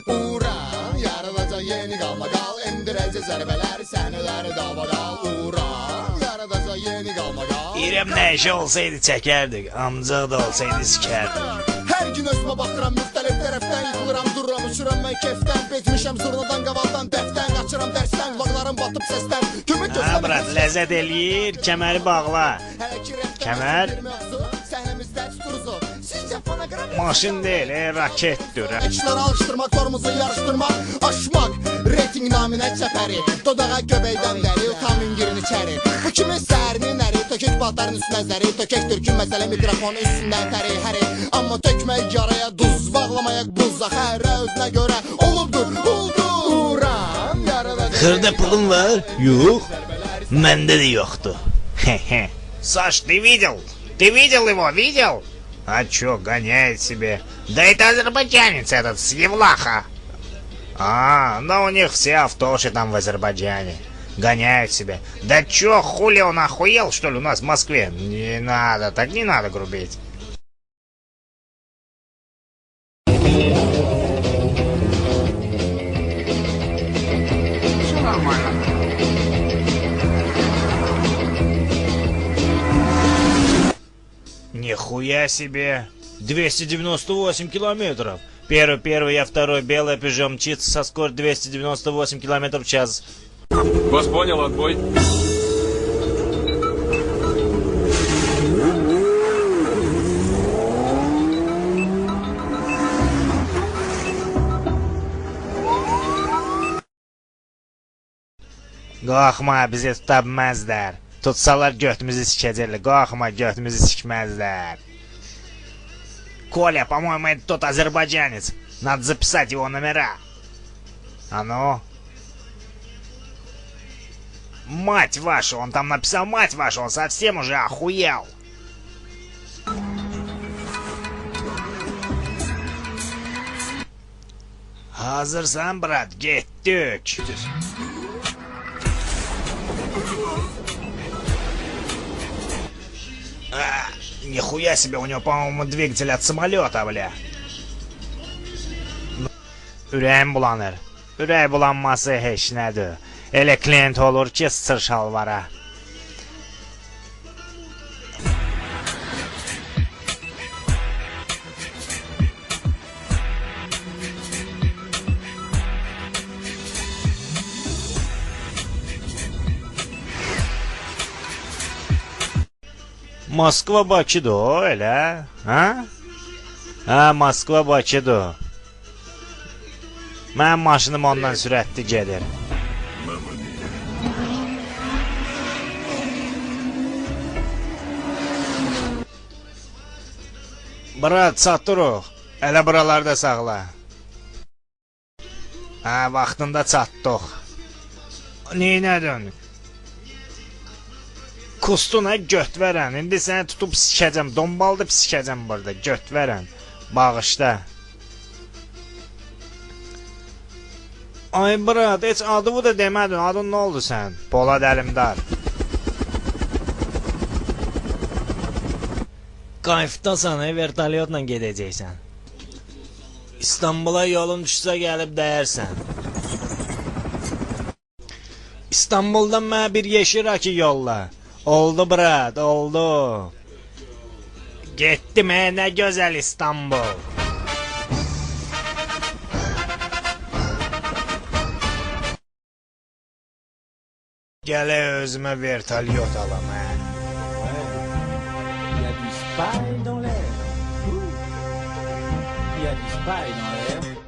Uğran, yaradacaq yeni qalmaqal, endirəcək zərbələri, sənələri davadal. Uğran, yaradacaq yeni qalmaqal. İrem ne işi olsaydı çekerdik, amcaq da olsaydı sikerdik. Hər gün özümə baxıram, müxtəlif tərəfdən yıxılıram, dururam, uçuram mən kefdən, bezmişəm zurnadan, qavaldan, dəfdən, qaçıram dərsdən, qulaqlarım batıb səsdən. Kömək Ha göstərmək brat, lezzet eləyir, kəməri bağla. Kəmər? Maşın değil, raketdir. Ekşiləri alışdırmaq, tormuzu yarışdırmaq, aşmaq, reyting naminə çəpəri, dodağa göbəkdən dəri, utamin girin içəri. Bu kimin sərinin əri, tökək baltarın üstünə zəri, tökək türkün məsələ mikrofonu üstündən təri, həri. Amma tökmək yaraya duz, bağlamayak buzza, xərə özünə görə olubdur, oldu. Uğran, yaradacaq. Xırda pulun var? Yok. Məndə də yoxdur. Саш, ты видел? Ты видел его, видел? А чё, гоняет себе. Да это азербайджанец этот, с Евлаха. А, ну у них все автоши там в Азербайджане. Гоняют себе. Да чё, хули он охуел, что ли, у нас в Москве? Не надо, так не надо грубить. Нихуя себе! 298 километров! Первый, я второй, белая Peugeot мчится со скоростью 298 километров в час. Вас понял, отбой. Qalxma, bizi tutabməzlər. Tutsalar götümüzü sikəcəklər. Qalxma, götümüzü sikməzlər. Коля, по-моему, это тот азербайджанец. Надо записать его номера. А ну. Мать вашу, он там написал мать вашу, он совсем уже охуел. Hazırsan, brat, getdik. Нихуя себе, у него, по-моему, двигатель от самолета, бля. Ürəyim bulanır. Ürək bulanması heç nədir. Elə klient olur ki, sır şalvara. Moskva Bakıdır o, elə? Ha? Ha, Moskva Bakıdır. Mənim maşınım ondan sürətli gedir. Brat, çatdırıq. Elə buralarda sağla. Ha, vaxtında çatdıq. Neynədin? Kustuna göt verən. İndi səni tutub sikəcəm. Dombaldı sikəcəm burada. Göt verən. Bağışda. Ay brat, heç adımı da demədin. Adın nə oldu sən? Polad Əlimdar. Qayıfdasan, vertolyotla gedəcəksən. İstanbula yolun düşsə gəlib dəyərsən. İstanbuldan mənə bir yeşil rakı yolla. Oldu brat, oldu. Getdim, nə gözəl İstanbul. Gələ özümə vertolyot alam, hə. Il y a du spy dans l'air. Il y a du spy dans l'air.